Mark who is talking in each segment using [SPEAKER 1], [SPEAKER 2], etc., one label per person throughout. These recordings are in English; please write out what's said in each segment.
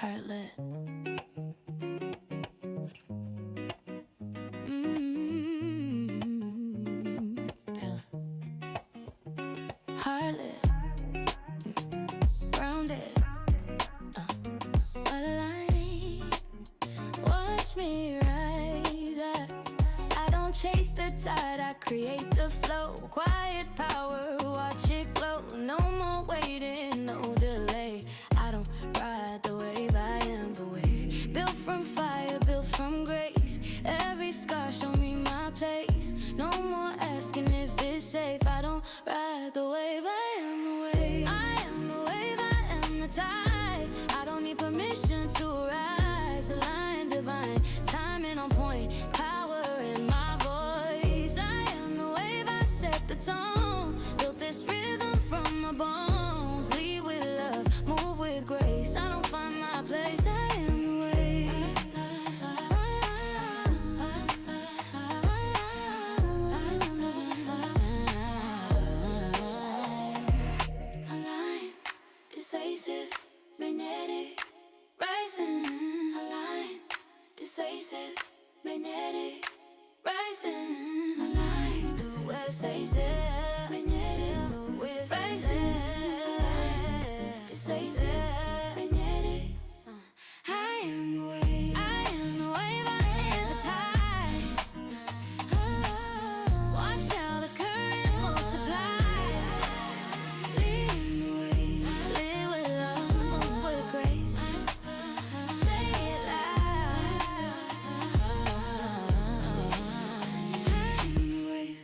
[SPEAKER 1] Heartlet. Yeah. Heartlet. Grounded. Aligned. Watch me rise up. I don't chase the tide, I create the flow. Quiet power, watch it glow. No more waiting, no delay. I don't ride the wave, I am the wave. Built from fire, built from grace. Every scar show me my place. No more asking if it's safe. I don't ride the wave, I am the wave. I am the wave, I am the tide. I don't need permission to rise. Aligned, divine, timing on point. Power in my voice. I am the wave, I set the tone. Built this rhythm from my bones. Lead with love, move with grace. I don't find my place, I am the wave. Align, decisive, magnetic, rising. Align, decisive, magnetic, rising. Align, do what says it. Magnetic, move with rising. Decisive, magnetic. I am the wave. I am the wave. I am the tide. Watch how the current multiplies. Lead the way. Live with love, move with grace. Say it loud. I am the wave.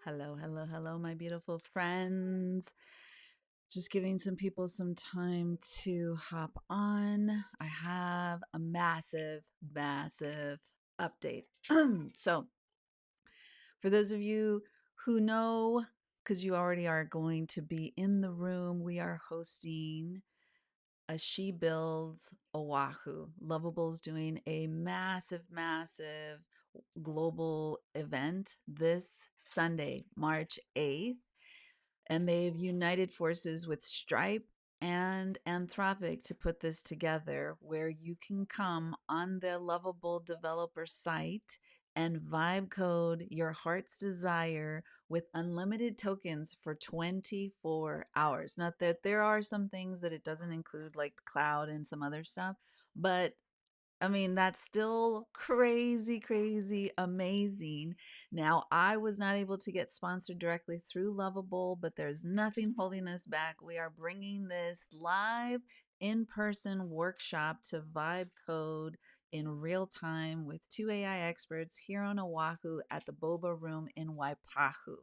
[SPEAKER 2] Hello, hello, hello, my beautiful friends. Just giving some people some time to hop on. I have a massive, massive update. So, for those of you who know, because you already are going to be in the room, we are hosting a SHEBuilds Oahu. Lovable's doing a massive, massive global event this Sunday, March 8th. And they've united forces with Stripe and Anthropic to put this together, where you can come on the Lovable developer site and vibe code your heart's desire with unlimited tokens for 24 hours. Not that there are some things that it doesn't include, like the cloud and some other stuff, but I mean, that's still crazy, crazy, amazing. Now, I was not able to get sponsored directly through Lovable, but there's nothing holding us back. We are bringing this live in person workshop to vibe code in real time with two AI experts here on Oahu at the Boba room in Waipahu.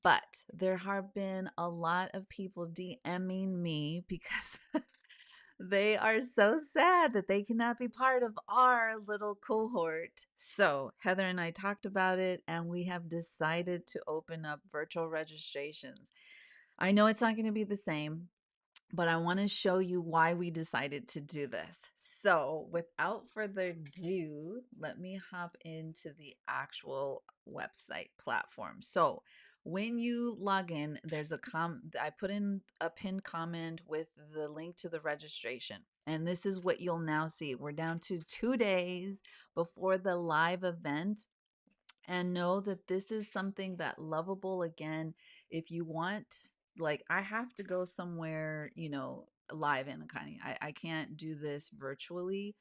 [SPEAKER 2] But there have been a lot of people DMing me because they are so sad that they cannot be part of our little cohort. So, Heather and I talked about it, and we have decided to open up virtual registrations. I know it's not going to be the same, but I want to show you why we decided to do this. So, without further ado, let me hop into the actual website platform. So, when you log in, there's a I put in a pinned comment with the link to the registration. And this is what you'll now see. We're down to 2 days before the live event, and know that this is something that Lovable, again, if you want, like, I have to go somewhere, live in Akani. I can't do this virtually.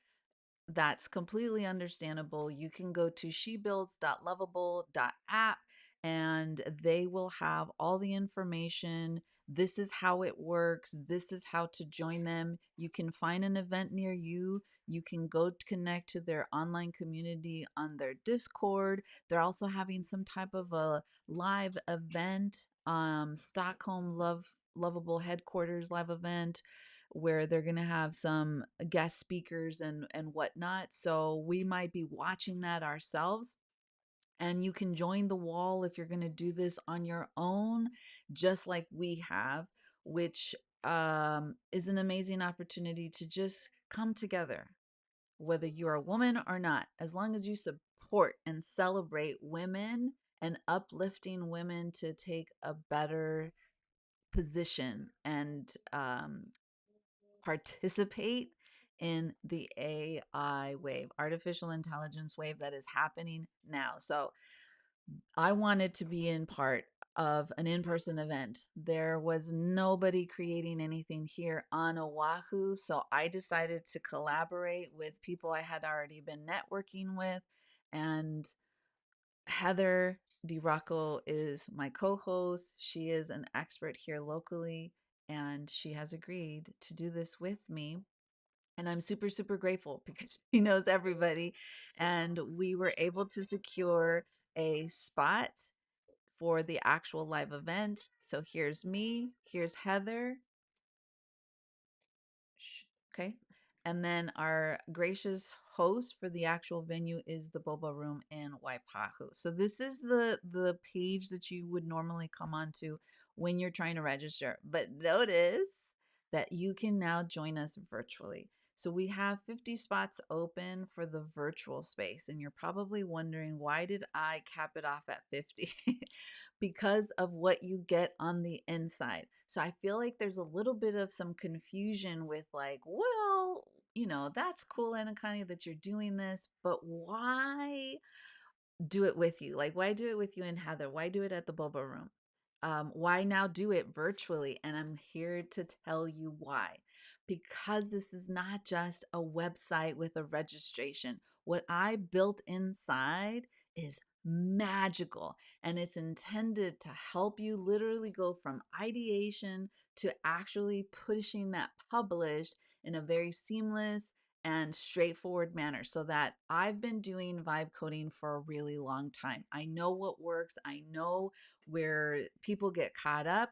[SPEAKER 2] That's completely understandable. You can go to SHEBuilds.lovable.app and they will have all the information. This is how it works. This is how to join them. You can find an event near you. You can go connect to their online community on their Discord. They're also having some type of a live event, Stockholm Lovable headquarters live event, where they're going to have some guest speakers and whatnot. So we might be watching that ourselves. And you can join the wall if you're going to do this on your own, just like we have, which is an amazing opportunity to just come together, whether you're a woman or not, as long as you support and celebrate women and uplifting women to take a better position and participate in the AI wave, artificial intelligence wave that is happening now. So I wanted to be in part of an in-person event. There was nobody creating anything here on Oahu, so I decided to collaborate with people I had already been networking with, and Heather DiRocco is my co-host. She is an expert here locally, and she has agreed to do this with me. And I'm super, super grateful because she knows everybody. And we were able to secure a spot for the actual live event. So here's me, here's Heather. Okay. And then our gracious host for the actual venue is the Boba room in Waipahu. So this is the page that you would normally come onto when you're trying to register. But notice that you can now join us virtually. So we have 50 spots open for the virtual space. And you're probably wondering, why did I cap it off at 50? Because of what you get on the inside. So I feel like there's a little bit of some confusion with like, well, that's cool, Anakani, that you're doing this, but why do it with you? Like, why do it with you and Heather? Why do it at the Boba room? Why now do it virtually? And I'm here to tell you why. Because this is not just a website with a registration. What I built inside is magical, and it's intended to help you literally go from ideation to actually pushing that published in a very seamless and straightforward manner, so that I've been doing vibe coding for a really long time. I know what works. I know where people get caught up,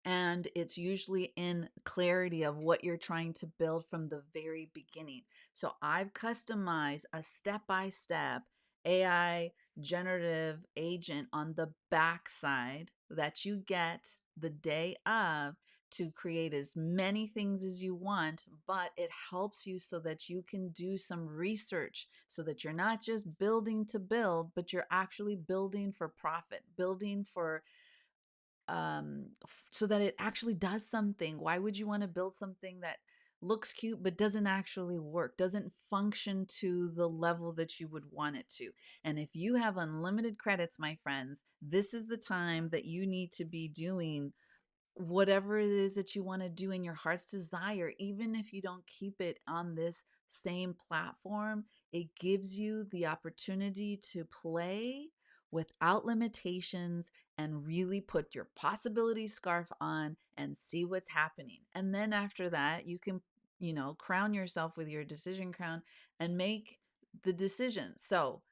[SPEAKER 2] and it's usually in clarity of what you're trying to build from the very beginning. So I've customized a step-by-step AI generative agent on the backside that you get the day of to create as many things as you want, but it helps you so that you can do some research, so that you're not just building to build, but you're actually building for profit, building for so that it actually does something. Why would you want to build something that looks cute but doesn't actually work, doesn't function to the level that you would want it to? And if you have unlimited credits, my friends, this is the time that you need to be doing whatever it is that you want to do in your heart's desire. Even if you don't keep it on this same platform, it gives you the opportunity to play without limitations and really put your possibility scarf on and see what's happening. And then after that, you can, crown yourself with your decision crown and make the decision. So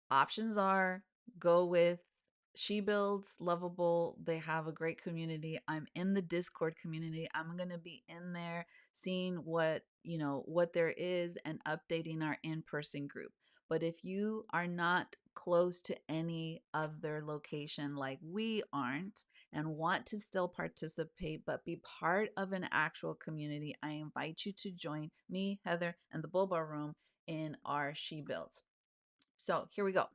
[SPEAKER 2] options are: go with SHEBuilds Lovable. They have a great community. I'm in the Discord community. I'm going to be in there seeing what there is and updating our in-person group. But if you are not close to any other location like we aren't, and want to still participate but be part of an actual community, I invite you to join me, Heather, and the Boba room in our SHEBuilds. So here we go.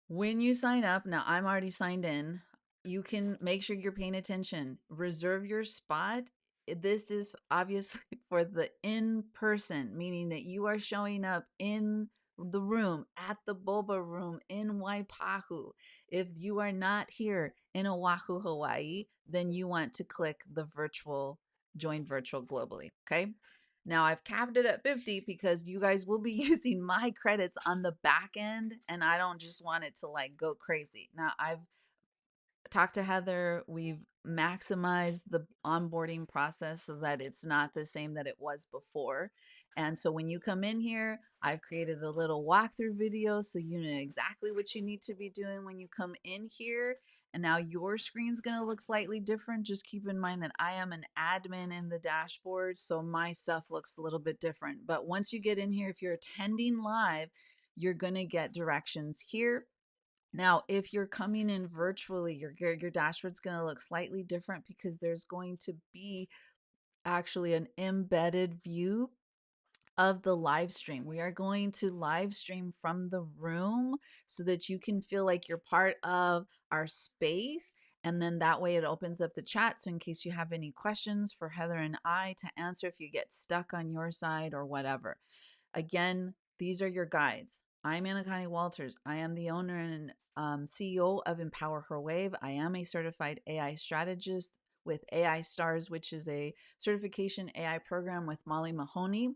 [SPEAKER 2] When you sign up, now I'm already signed in, you can make sure you're paying attention. Reserve your spot. This is obviously for the in person, meaning that you are showing up in the room at the Boba room in Waipahu. If you are not here in Oahu, Hawaii, then you want to click the virtual, join virtual globally. Okay. Now I've capped it at 50 because you guys will be using my credits on the back end, and I don't just want it to like go crazy. Now I've talked to Heather. We've maximized the onboarding process so that it's not the same that it was before. And so when you come in here, I've created a little walkthrough video so you know exactly what you need to be doing when you come in here. And now your screen's going to look slightly different. Just keep in mind that I am an admin in the dashboard, so my stuff looks a little bit different. But once you get in here, if you're attending live, you're going to get directions here. Now, if you're coming in virtually, your dashboard's going to look slightly different because there's going to be actually an embedded view of the live stream. We are going to live stream from the room so that you can feel like you're part of our space. And then that way it opens up the chat. So in case you have any questions for Heather and I to answer, if you get stuck on your side or whatever. Again, these are your guides. I'm Anna Walters. I am the owner and CEO of EmpowerHER Wave. I am a certified AI strategist with AI Stars, which is a certification AI program with Molly Mahoney.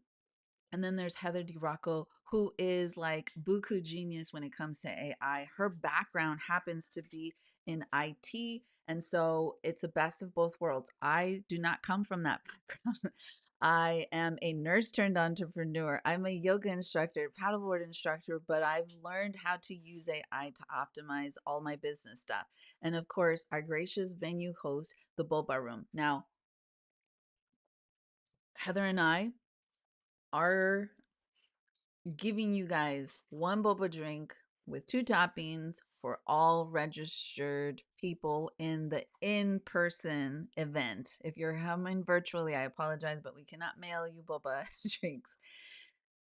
[SPEAKER 2] And then there's Heather DiRocco, who is like buku genius when it comes to AI. Her background happens to be in IT. And so it's a best of both worlds. I do not come from that background. I am a nurse turned entrepreneur. I'm a yoga instructor, paddleboard instructor, but I've learned how to use AI to optimize all my business stuff. And of course, our gracious venue host, the Boba Room. Now, Heather and I are giving you guys one boba drink with 2 toppings for all registered people in the in-person event. If you're coming virtually, I apologize, but we cannot mail you boba drinks.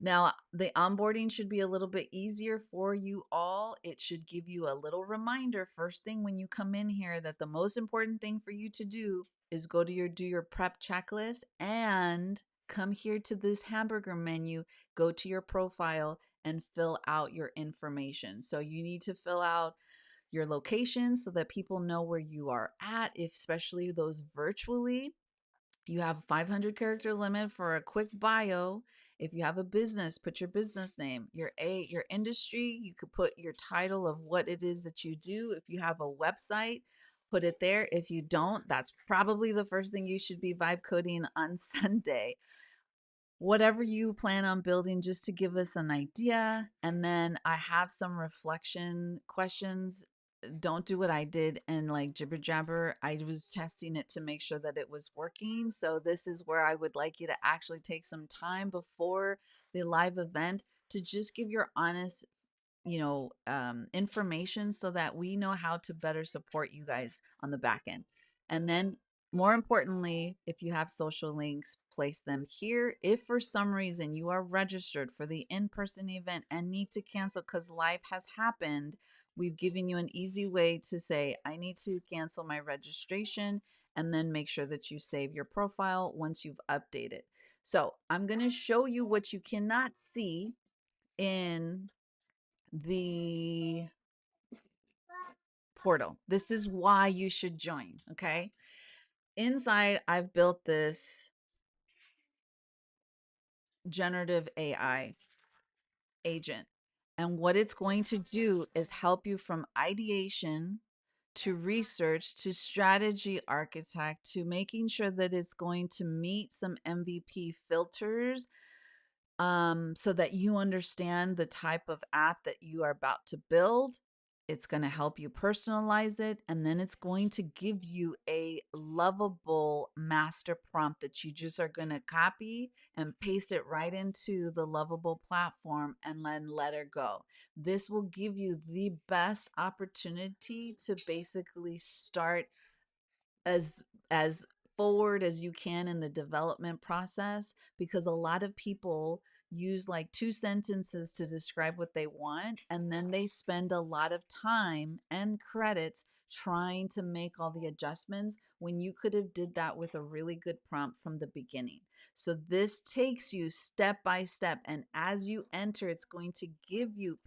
[SPEAKER 2] Now, the onboarding should be a little bit easier for you all. It should give you a little reminder first thing when you come in here that the most important thing for you to do is go to do your prep checklist and come here to this hamburger menu, go to your profile and fill out your information. So you need to fill out your location so that people know where you are at, especially those virtually. You have a 500 character limit for a quick bio. If you have a business, put your business name, your industry. You could put your title of what it is that you do. If you have a website, put it there. If you don't, that's probably the first thing you should be vibe coding on Sunday. Whatever you plan on building, just to give us an idea. And then I have some reflection questions. Don't do what I did and like jibber jabber. I was testing it to make sure that it was working. So this is where I would like you to actually take some time before the live event to just give your honest, information so that we know how to better support you guys on the back end. And then more importantly, if you have social links, place them here. If for some reason you are registered for the in-person event and need to cancel because life has happened, we've given you an easy way to say, I need to cancel my registration, and then make sure that you save your profile once you've updated. So I'm going to show you what you cannot see in the portal. This is why you should join, okay? Inside, I've built this generative AI agent. And what it's going to do is help you from ideation to research to strategy architect to making sure that it's going to meet some MVP filters, so that you understand the type of app that you are about to build. It's going to help you personalize it, and then it's going to give you a lovable master prompt that you just are going to copy and paste it right into the lovable platform and then let her go. This will give you the best opportunity to basically start as forward as you can in the development process, because a lot of people use like 2 sentences to describe what they want, and then they spend a lot of time and credits trying to make all the adjustments when you could have did that with a really good prompt from the beginning. So this takes you step by step, and as you enter, it's going to give you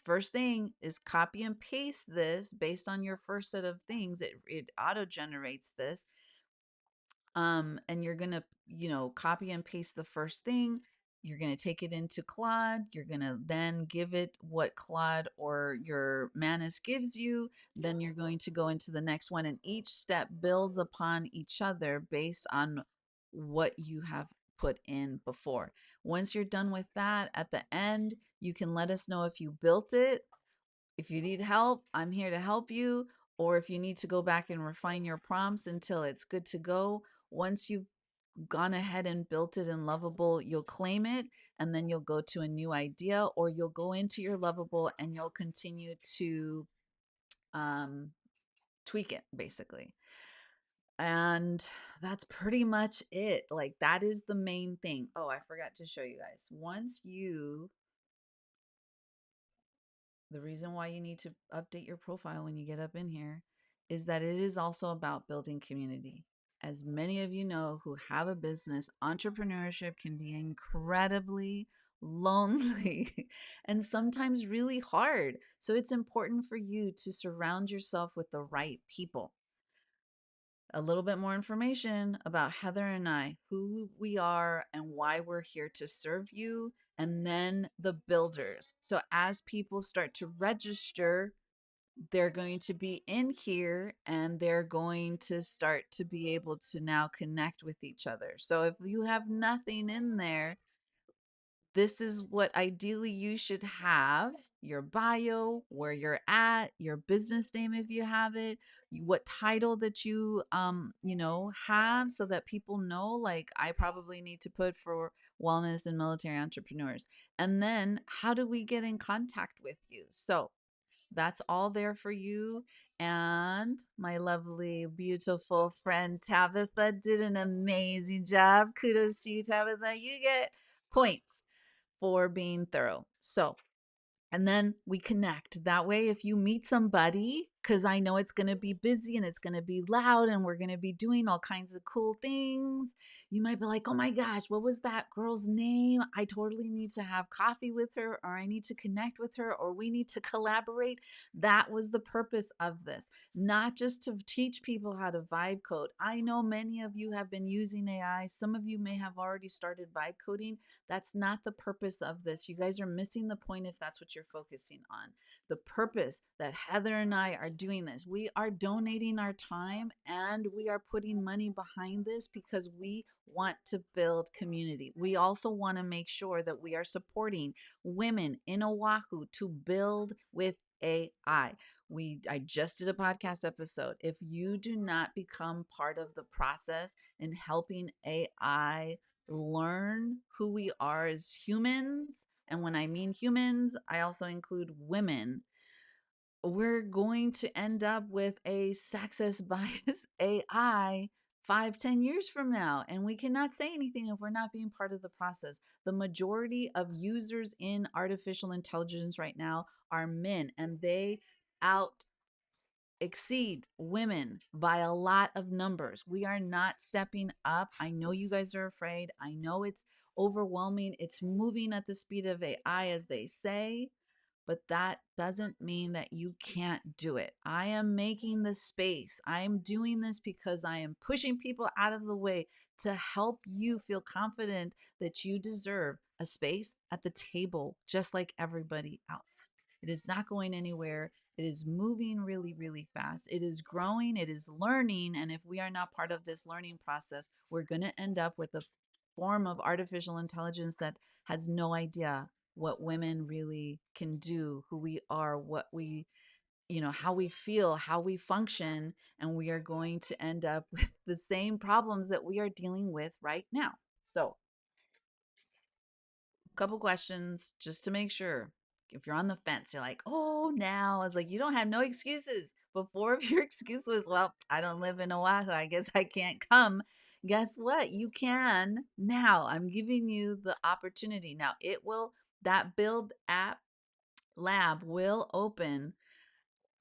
[SPEAKER 2] first thing is copy and paste this based on your first set of things. It auto generates this. And you're going to, copy and paste the first thing. You're going to take it into Claude. You're going to then give it what Claude or your Manus gives you. Then you're going to go into the next one, and each step builds upon each other based on what you have put in before. Once you're done with that, at the end, you can let us know if you built it. If you need help, I'm here to help you. Or if you need to go back and refine your prompts until it's good to go. Once you've gone ahead and built it in Lovable, you'll claim it, and then you'll go to a new idea, or you'll go into your Lovable and you'll continue to tweak it, basically. And that's pretty much it. Like, that is the main thing. Oh, I forgot to show you guys. The reason why you need to update your profile when you get up in here is that it is also about building community. As many of you know who have a business, entrepreneurship can be incredibly lonely and sometimes really hard. So it's important for you to surround yourself with the right people. A little bit more information about Heather and I, who we are and why we're here to serve you, and then the builders. So as people start to register, they're going to be in here and they're going to start to be able to now connect with each other. So if you have nothing in there, this is what ideally you should have: your bio, where you're at, your business name if you have it, what title that you have, so that people know, like, I probably need to put for wellness and military entrepreneurs. And then how do we get in contact with you? So that's all there for you. And my lovely, beautiful friend Tabitha did an amazing job. Kudos to you, Tabitha. You get points for being thorough. So, and then we connect. That way, if you meet somebody, because I know it's going to be busy and it's going to be loud and we're going to be doing all kinds of cool things, you might be like, oh my gosh, what was that girl's name? I totally need to have coffee with her, or I need to connect with her, or we need to collaborate. That was the purpose of this, not just to teach people how to vibe code. I know many of you have been using AI. Some of you may have already started vibe coding. That's not the purpose of this. You guys are missing the point if that's what you're focusing on. The purpose that Heather and I are doing this, we are donating our time and we are putting money behind this because we want to build community. We also want to make sure that we are supporting women in Oahu to build with AI. I just did a podcast episode. If you do not become part of the process in helping AI learn who we are as humans, and when I mean humans, I also include women, we're going to end up with a sexist bias AI 5-10 years from now. And we cannot say anything if we're not being part of the process. The majority of users in artificial intelligence right now are men, and they out exceed women by a lot of numbers. We are not stepping up. I know you guys are afraid. I know it's overwhelming. It's moving at the speed of AI, as they say, but that doesn't mean that you can't do it. I am making the space. I am doing this because I am pushing people out of the way to help you feel confident that you deserve a space at the table just like everybody else. It is not going anywhere. It is moving really, really fast. It is growing. It is learning. And if we are not part of this learning process, we're going to end up with a form of artificial intelligence that has no idea what women really can do, who we are, what we, how we feel, how we function. And we are going to end up with the same problems that we are dealing with right now. So, couple questions just to make sure. If you're on the fence, you're like, oh, now. I was like, you don't have no excuses. Before, if your excuse was, well, I don't live in Oahu, I guess I can't come. Guess what? You can now. I'm giving you the opportunity. Now, that build app lab will open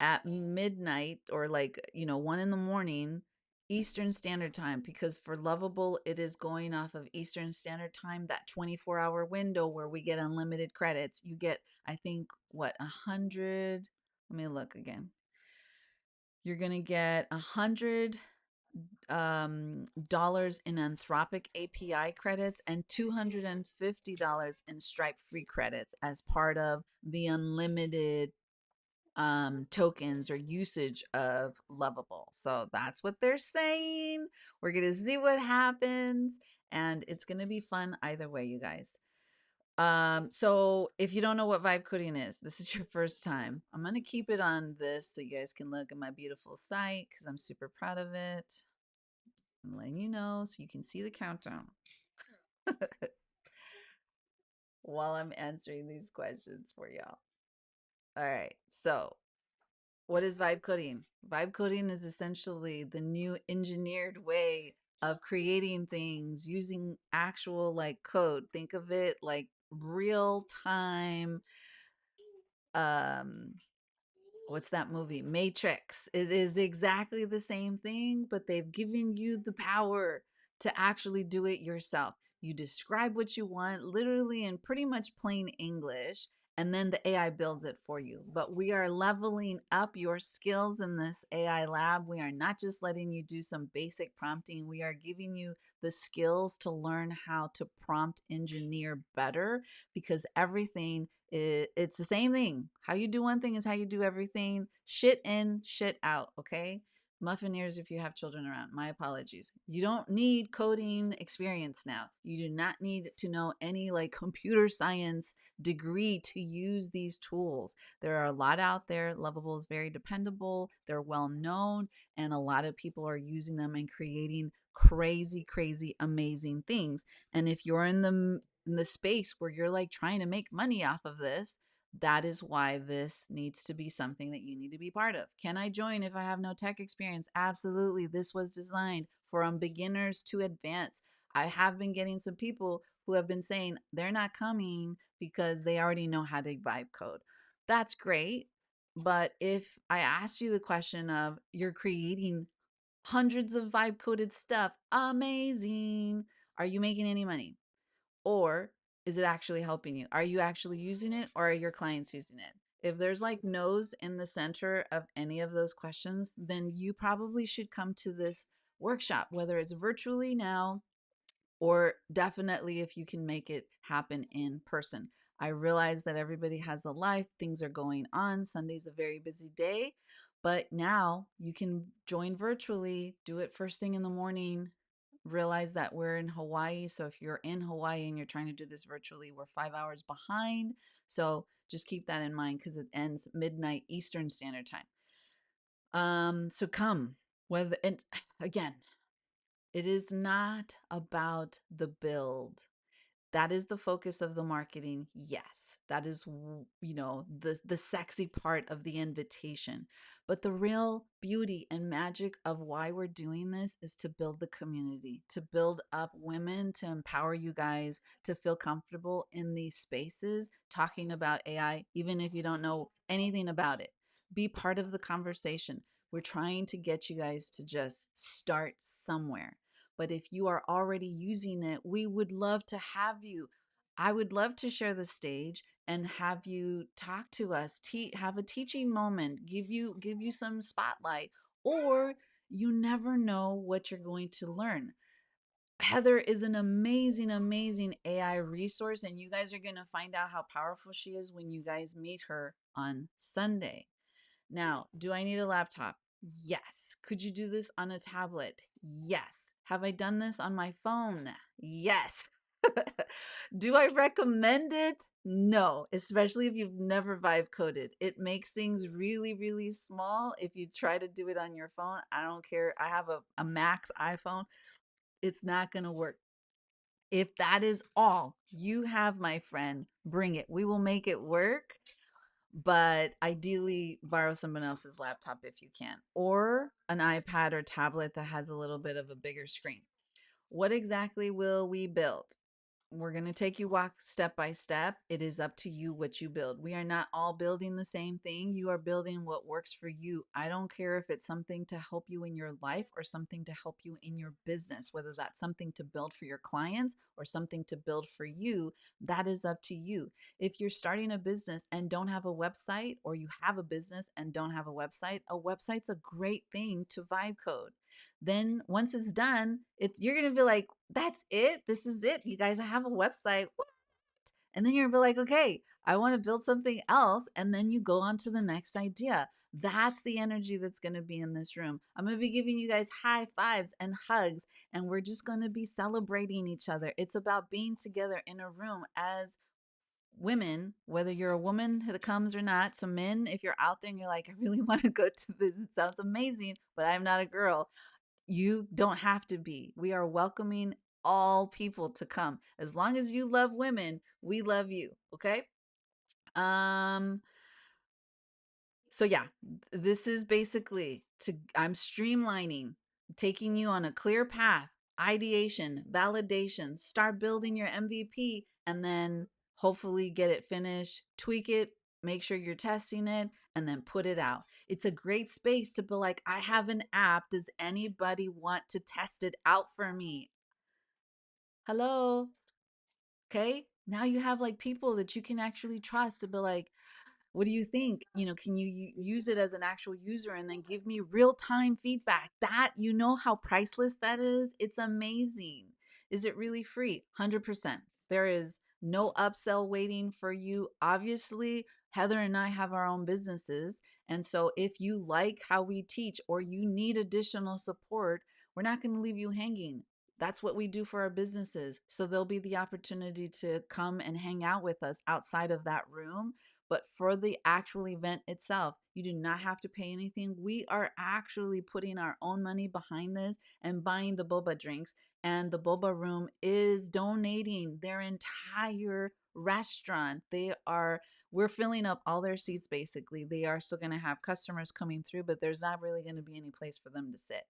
[SPEAKER 2] at midnight, or like 1 in the morning Eastern Standard Time, because for Lovable it is going off of Eastern Standard Time, that 24-hour window where we get unlimited credits. You get, I think, what, 100, let me look again. You're gonna get $100 dollars in Anthropic API credits and $250 in Stripe free credits as part of the unlimited tokens or usage of Lovable. So that's what they're saying. We're going to see what happens, and it's going to be fun either way, you guys. So if you don't know what vibe coding is, this is your first time, I'm going to keep it on this so you guys can look at my beautiful site because I'm super proud of it. I'm letting you know so you can see the countdown while I'm answering these questions for y'all. All right. So What is vibe coding? Vibe coding is essentially the new engineered way of creating things using actual like code. Think of it like real time um what's that movie? Matrix. It is exactly the same thing, but they've given you the power to actually do it yourself. You describe what you want literally in pretty much plain English, and then the AI builds it for you. But we are leveling up your skills in this AI lab. We are not just letting you do some basic prompting, we are giving you the skills to learn how to prompt engineer better, because everything it's the same thing. How you do one thing is how you do everything. Shit in, shit out, okay? Muffin ears if you have children around. My apologies. You don't need coding experience now. You do not need to know any like computer science degree to use these tools. There are a lot out there. Lovable is very dependable. They're well known, and a lot of people are using them and creating crazy, crazy, amazing things. And if you're in the space where you're like trying to make money off of this, that is why this needs to be something that you need to be part of. Can I join if I have no tech experience? Absolutely. This was designed from beginners to advanced. I have been getting some people who have been saying they're not coming because they already know how to vibe code. That's great. But if I ask you the question of you're creating hundreds of vibe coded stuff, amazing. Are you making any money? Or is it actually helping you? Are you actually using it, or are your clients using it? If there's like no's in the center of any of those questions, then you probably should come to this workshop, whether it's virtually now or definitely if you can make it happen in person. I realize that everybody has a life, things are going on. Sunday's a very busy day, but now you can join virtually, do it first thing in the morning. Realize that we're in Hawaii. So if you're in Hawaii and you're trying to do this virtually, we're 5 hours behind. So just keep that in mind because it ends midnight Eastern Standard Time. So come whether, and again, it is not about the build. That is the focus of the marketing. Yes, that is, the sexy part of the invitation. But the real beauty and magic of why we're doing this is to build the community, to build up women, to empower you guys to feel comfortable in these spaces talking about AI, even if you don't know anything about it. Be part of the conversation. We're trying to get you guys to just start somewhere. But if you are already using it, we would love to have you. I would love to share the stage and have you talk to us, have a teaching moment, give you some spotlight, or you never know what you're going to learn. Heather is an amazing, amazing AI resource, and you guys are going to find out how powerful she is when you guys meet her on Sunday. Now, do I need a laptop? Yes. Could you do this on a tablet? Yes. Have I done this on my phone? Yes. Do I recommend it? No, especially if you've never vibe coded. It makes things really, really small. If you try to do it on your phone, I don't care. I have a Max iPhone. It's not going to work. If that is all you have, my friend, bring it. We will make it work, but ideally borrow someone else's laptop if you can, or an iPad or tablet that has a little bit of a bigger screen. What exactly will we build? We're going to take you walk step by step. It is up to you what you build. We are not all building the same thing. You are building what works for you. I don't care if it's something to help you in your life or something to help you in your business, whether that's something to build for your clients or something to build for you. That is up to you. If you're starting a business and don't have a website, or you have a business and don't have a website's a great thing to vibe code. Then once it's done, you're gonna be like, that's it. This is it. You guys have a website. What? And then you're gonna be like, okay, I want to build something else. And then you go on to the next idea. That's the energy that's going to be in this room. I'm going to be giving you guys high fives and hugs, and we're just going to be celebrating each other. It's about being together in a room as women, whether you're a woman that comes or not. So, men, if you're out there and you're like, I really want to go to this, it sounds amazing, but I'm not a girl. You don't have to be. We are welcoming all people to come. As long as you love women, we love you. Okay. Um, So yeah, this is basically I'm streamlining, taking you on a clear path, ideation, validation, start building your MVP, and then hopefully get it finished, tweak it, make sure you're testing it, and then put it out. It's a great space to be like, I have an app. Does anybody want to test it out for me? Hello. Okay. Now you have like people that you can actually trust to be like, what do you think? Can you use it as an actual user and then give me real time feedback? That, how priceless that is? It's amazing. Is it really free? 100%. There is no upsell waiting for you. Obviously, Heather and I have our own businesses. And so if you like how we teach or you need additional support, we're not going to leave you hanging. That's what we do for our businesses. So there'll be the opportunity to come and hang out with us outside of that room. But for the actual event itself, you do not have to pay anything. We are actually putting our own money behind this and buying the boba drinks. And the boba room is donating their entire restaurant. We're filling up all their seats basically. They are still going to have customers coming through, but there's not really going to be any place for them to sit.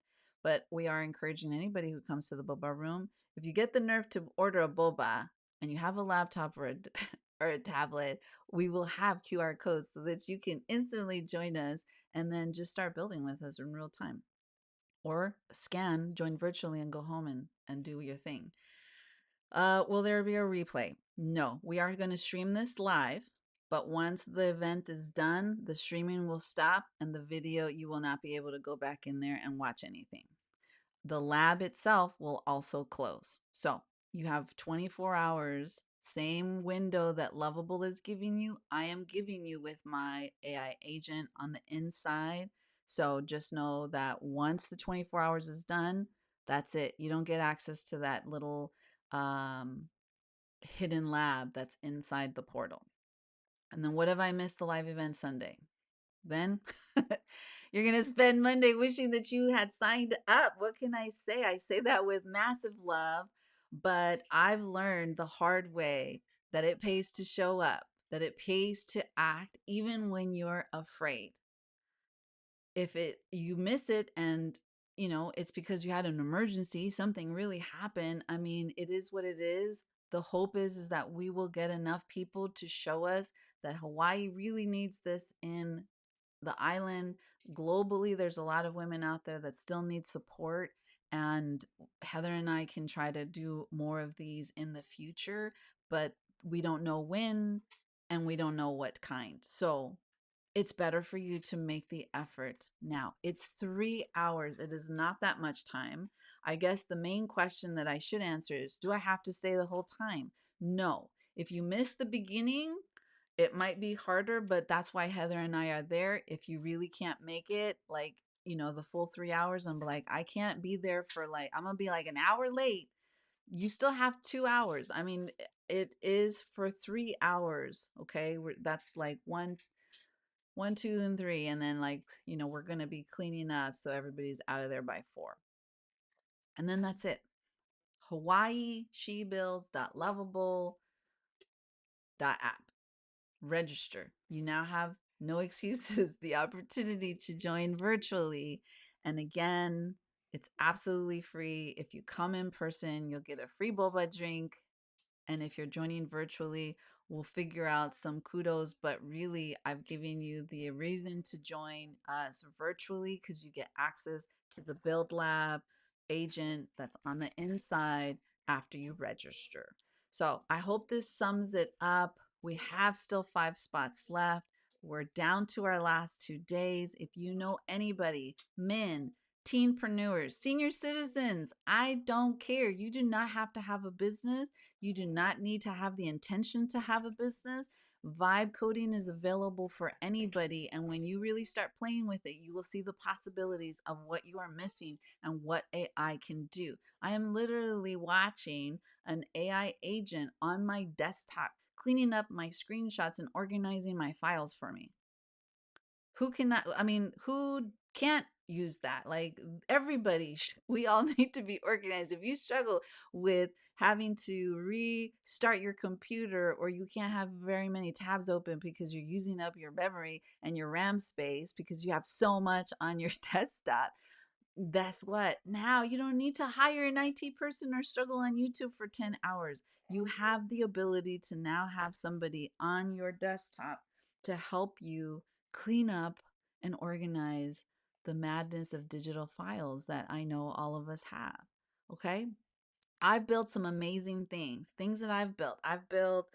[SPEAKER 2] But we are encouraging anybody who comes to the boba room, if you get the nerve to order a boba and you have a laptop or or a tablet, we will have QR codes so that you can instantly join us and then just start building with us in real time. Or scan, join virtually, and go home and do your thing. Will there be a replay? No, we are going to stream this live, but once the event is done, the streaming will stop and the video, you will not be able to go back in there and watch anything. The lab itself will also close. So you have 24 hours, same window that Lovable is giving you, I am giving you with my AI agent on the inside. So just know that once the 24 hours is done, that's it. You don't get access to that little um, hidden lab that's inside the portal. And then what if I missed the live event Sunday? Then you're going to spend Monday wishing that you had signed up. What can I say? I say that with massive love, but I've learned the hard way that it pays to show up, that it pays to act even when you're afraid. If you miss it and it's because you had an emergency, something really happened. I mean, it is what it is. The hope is that we will get enough people to show us that Hawaii really needs this in the island. Globally, there's a lot of women out there that still need support, and Heather and I can try to do more of these in the future, but we don't know when and we don't know what kind. So it's better for you to make the effort now. It's 3 hours. It is not that much time. I guess the main question that I should answer is, do I have to stay the whole time? No. If you miss the beginning, it might be harder, but that's why Heather and I are there. If you really can't make it, like, the full 3 hours, I'm like, I can't be there for like, I'm going to be like an hour late. You still have 2 hours. I mean, it is for 3 hours. Okay. That's like one, two, and three. And then like, we're going to be cleaning up. So everybody's out of there by 4. And then that's it. hawaiishebuilds.lovable.app. Register. You now have no excuses, the opportunity to join virtually. And again, it's absolutely free. If you come in person, you'll get a free boba drink. And if you're joining virtually, we'll figure out some kudos. But really, I've given you the reason to join us virtually because you get access to the Build Lab agent that's on the inside after you register. So I hope this sums it up. We have still 5 spots left. We're down to our last 2 days. If you know anybody, men, teenpreneurs, senior citizens, I don't care. You do not have to have a business. You do not need to have the intention to have a business. Vibe coding is available for anybody. And when you really start playing with it, you will see the possibilities of what you are missing and what AI can do. I am literally watching an AI agent on my desktop cleaning up my screenshots and organizing my files for me. Who cannot, I mean, who can't use that? Like everybody, we all need to be organized. If you struggle with having to restart your computer, or you can't have very many tabs open because you're using up your memory and your RAM space because you have so much on your desktop. Guess what? Now you don't need to hire an IT person or struggle on YouTube for 10 hours. You have the ability to now have somebody on your desktop to help you clean up and organize the madness of digital files that I know all of us have. Okay? I've built some amazing things that I've built. I've built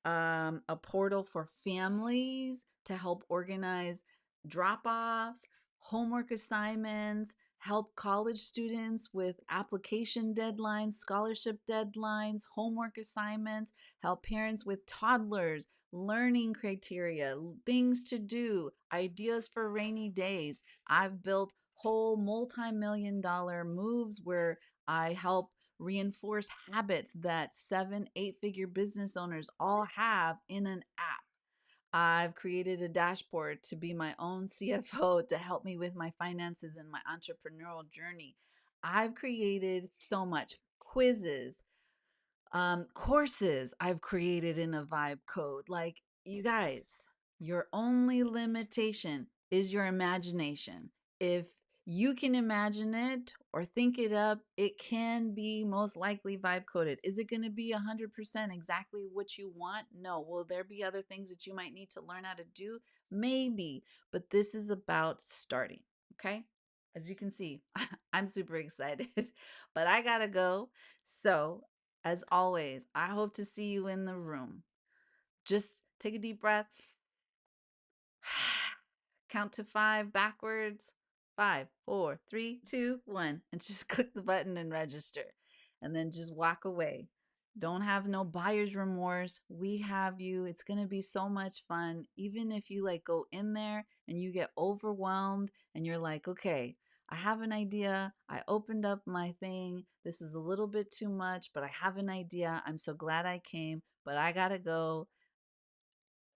[SPEAKER 2] a portal for families to help organize drop offs, homework assignments, help college students with application deadlines, scholarship deadlines, homework assignments, help parents with toddlers, learning criteria, things to do, ideas for rainy days. I've built whole multi-million dollar moves where I help reinforce habits that 7, 8 figure business owners all have in an app. I've created a dashboard to be my own CFO to help me with my finances and my entrepreneurial journey. I've created so much quizzes, courses I've created in a vibe code. Like, you guys, your only limitation is your imagination. If you can imagine it or think it up, it can be most likely vibe coded. Is it going to be 100% exactly what you want? No. Will there be other things that you might need to learn how to do? Maybe, but this is about starting. Okay. As you can see, I'm super excited, but I gotta go. So, as always, I hope to see you in the room. Just take a deep breath, count to 5 backwards. 5, 4, 3, 2, 1, and just click the button and register. And then just walk away. Don't have no buyer's remorse. We have you. It's going to be so much fun. Even if you like go in there and you get overwhelmed and you're like, okay, I have an idea. I opened up my thing. This is a little bit too much, but I have an idea. I'm so glad I came, but I got to go.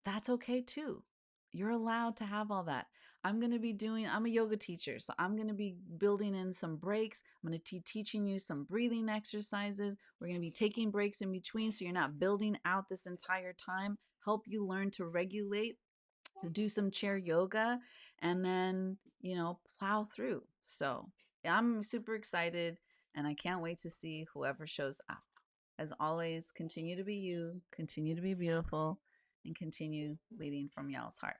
[SPEAKER 2] That's okay too. You're allowed to have all that. I'm a yoga teacher, so I'm going to be building in some breaks. I'm going to be teaching you some breathing exercises. We're going to be taking breaks in between so you're not building out this entire time. Help you learn to regulate, to do some chair yoga, and then, plow through. So I'm super excited and I can't wait to see whoever shows up. As always, continue to be you, continue to be beautiful, and continue leading from y'all's heart.